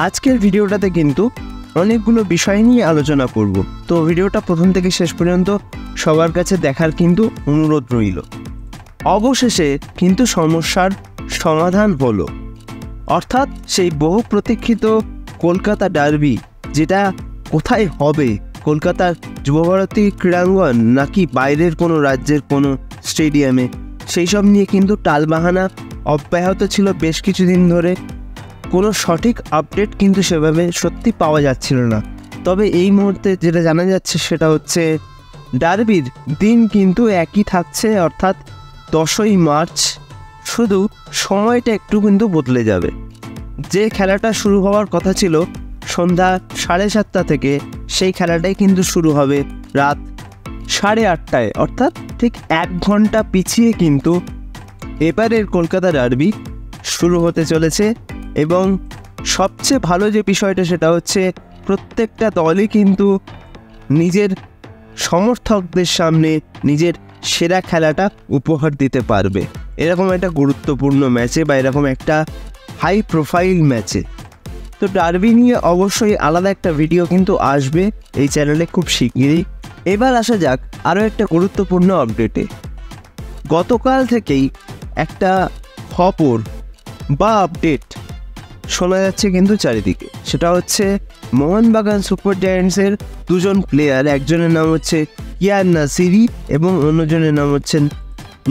আজকের ভিডিওটাতে কিন্তু অনেকগুলো বিষয় নিয়ে আলোচনা করব। তো ভিডিওটা প্রথম থেকে শেষ পর্যন্ত সবার কাছে দেখার কিন্তু অনুরোধ রইল। অবশেষে কিন্তু সমস্যার সমাধান হলো, অর্থাৎ সেই বহু প্রতীক্ষিত কলকাতা ডার্বি, যেটা কোথায় হবে, কলকাতার যুবভারতী ক্রীড়াঙ্গন নাকি বাইরের কোনো রাজ্যের কোনো স্টেডিয়ামে, সেই সব নিয়ে কিন্তু টালবাহানা অব্যাহত ছিল বেশ কিছুদিন ধরে। কোনো সঠিক আপডেট কিন্তু সেভাবে সত্যি পাওয়া যাচ্ছিল না। তবে এই মুহূর্তে যেটা জানা যাচ্ছে সেটা হচ্ছে ডার্বির দিন কিন্তু একই থাকছে, অর্থাৎ 10ই মার্চ, শুধু সময়টা একটু কিন্তু বদলে যাবে। যে খেলাটা শুরু হওয়ার কথা ছিল সন্ধ্যা 7:30 থেকে, সেই খেলাটাই কিন্তু শুরু হবে রাত 8:30টায়, অর্থাৎ ঠিক 1 ঘন্টা পিছিয়ে কিন্তু এবারের কলকাতা ডার্বি শুরু হতে চলেছে। এবং সবচেয়ে ভালো যে বিষয়টা সেটা হচ্ছে প্রত্যেকটা দলই কিন্তু নিজের সমর্থকদের সামনে নিজের সেরা খেলাটা উপহার দিতে পারবে এরকম একটা গুরুত্বপূর্ণ ম্যাচে বা এরকম একটা হাই প্রোফাইল ম্যাচে। তো ডার্বি নিয়ে অবশ্যই আলাদা একটা ভিডিও কিন্তু আসবে এই চ্যানেলে খুব শিগগিরই। এবার আসা যাক আরও একটা গুরুত্বপূর্ণ আপডেটে। গতকাল থেকেই একটা খবর বা আপডেট শোনা যাচ্ছে কিন্তু চারিদিকে, সেটা হচ্ছে মোহনবাগান সুপার জায়ান্টসের দুজন প্লেয়ার, একজনের নাম হচ্ছে কিয়ান নাসিরি এবং অন্যজনের নাম হচ্ছেন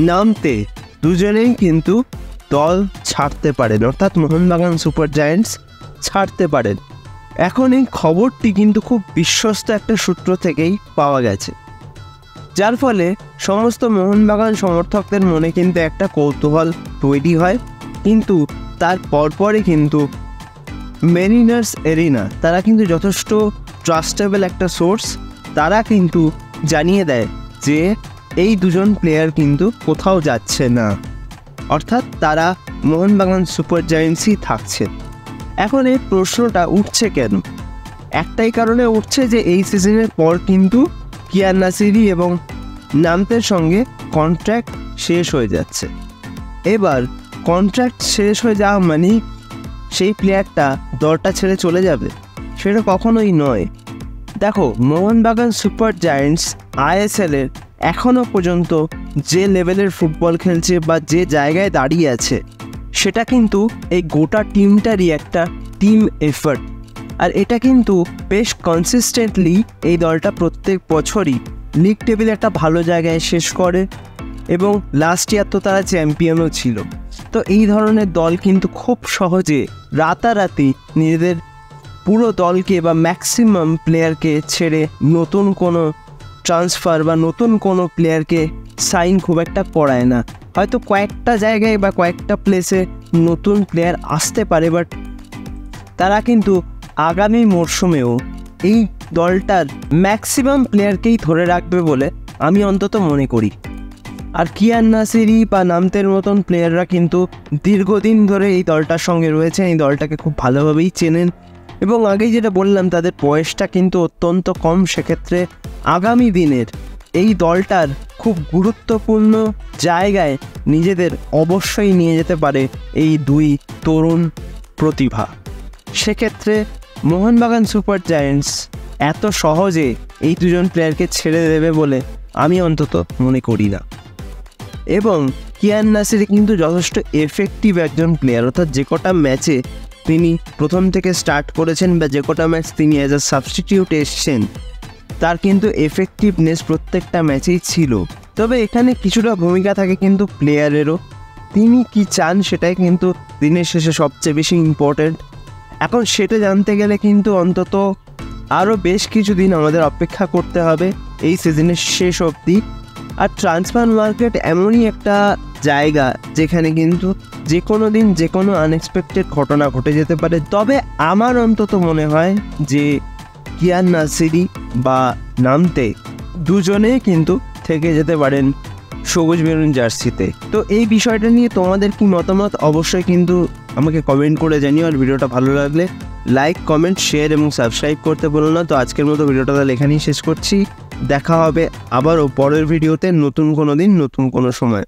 নামতে, দুজনেই কিন্তু দল ছাড়তে পারেন, অর্থাৎ মোহনবাগান সুপার জায়ান্টস ছাড়তে পারেন। এখন এই খবরটি কিন্তু খুব বিশ্বস্ত একটা সূত্র থেকেই পাওয়া গেছে, যার ফলে সমস্ত মোহনবাগান সমর্থকদের মনে কিন্তু একটা কৌতূহল তৈরি হয়। কিন্তু তার পরপরই কিন্তু মেরিনার্স এরিনা, তারা কিন্তু যথেষ্ট ট্রাস্টেবল একটা সোর্স, তারা কিন্তু জানিয়ে দেয় যে এই দুজন প্লেয়ার কিন্তু কোথাও যাচ্ছে না, অর্থাৎ তারা মোহনবাগান সুপার জায়ান্টসই থাকছে। এখন এই প্রশ্নটা উঠছে কেন? একটাই কারণে উঠছে যে এই সিজনের পর কিন্তু কিয়ান নাসিরি এবং নামতের সঙ্গে কন্ট্রাক্ট শেষ হয়ে যাচ্ছে। এবার কন্ট্রাক্ট শেষ হয়ে যাওয়া মানে সেই প্লেয়ারটা দলটা ছেড়ে চলে যাবে, সেটা কখনোই নয়। দেখো, মোহনবাগান সুপার জায়ান্টস আইএসএলের এখনও পর্যন্ত যে লেভেলের ফুটবল খেলছে বা যে জায়গায় দাঁড়িয়ে আছে, সেটা কিন্তু এই গোটা টিমটারই একটা টিম এফার্ট। আর এটা কিন্তু বেশ কনসিস্টেন্টলি এই দলটা প্রত্যেক বছরই লিগ টেবিলে একটা ভালো জায়গায় শেষ করে, এবং লাস্ট ইয়ার তো তারা চ্যাম্পিয়নও ছিল। তো এই ধরনের দল কিন্তু খুব সহজে রাতারাতি নিজেদের পুরো দলকে বা ম্যাক্সিমাম প্লেয়ারকে ছেড়ে নতুন কোনো ট্রান্সফার বা নতুন কোনো প্লেয়ারকে সাইন খুব একটা করায় না। হয়তো কয়েকটা জায়গায় বা কয়েকটা প্লেসে নতুন প্লেয়ার আসতে পারে, বাট তারা কিন্তু আগামী মরশুমেও এই দলটার ম্যাক্সিমাম প্লেয়ারকেই ধরে রাখবে বলে আমি অন্তত মনে করি। আর কিয়ান নাসিরি বা নামতের মতন প্লেয়াররা কিন্তু দীর্ঘদিন ধরে এই দলটার সঙ্গে রয়েছেন, এই দলটাকে খুব ভালোভাবেই চেনেন, এবং আগেই যেটা বললাম তাদের বয়সটা কিন্তু অত্যন্ত কম। সেক্ষেত্রে আগামী দিনের এই দলটার খুব গুরুত্বপূর্ণ জায়গায় নিজেদের অবশ্যই নিয়ে যেতে পারে এই দুই তরুণ প্রতিভা। সেক্ষেত্রে মোহনবাগান সুপার জায়ান্টস এত সহজে এই দুজন প্লেয়ারকে ছেড়ে দেবে বলে আমি অন্তত মনে করি না। এবং কিয়ান নাসিরি কিন্তু যথেষ্ট এফেক্টিভ একজন প্লেয়ার, অর্থাৎ যে কটা ম্যাচে তিনি প্রথম থেকে স্টার্ট করেছেন বা যে কটা ম্যাচ তিনি অ্যাজ আ সাবস্টিটিউট এসছেন, তার কিন্তু এফেক্টিভনেস প্রত্যেকটা ম্যাচেই ছিল। তবে এখানে কিছুটা ভূমিকা থাকে কিন্তু প্লেয়ারেরও, তিনি কি চান সেটাই কিন্তু দিনের শেষে সবচেয়ে বেশি ইম্পর্ট্যান্ট। এখন সেটা জানতে গেলে কিন্তু অন্তত আরও বেশ কিছুদিন আমাদের অপেক্ষা করতে হবে এই সিজনের শেষ অবধি। আর ট্রান্সফার মার্কেট এমনই একটা জায়গা যেখানে কিন্তু যে কোনো দিন যে কোনো আনএক্সপেক্টেড ঘটনা ঘটে যেতে পারে। তবে আমার অন্তত মনে হয় যে কিয়ান নাসিরি বা নামতে দুজনেই কিন্তু থেকে যেতে পারেন সবুজ মেরুন জার্সিতে। তো এই বিষয়টা নিয়ে তোমাদের কি মতামত অবশ্যই কিন্তু আমাকে কমেন্ট করে জানিও। আর ভিডিওটা ভালো লাগলে লাইক, কমেন্ট, শেয়ার এবং সাবস্ক্রাইব করতে বলো না। তো আজকের মতো ভিডিওটা তাহলে এখানেই শেষ করছি। দেখা হবে আবারও পরের ভিডিওতে, নতুন কোনো দিন, নতুন কোনো সময়।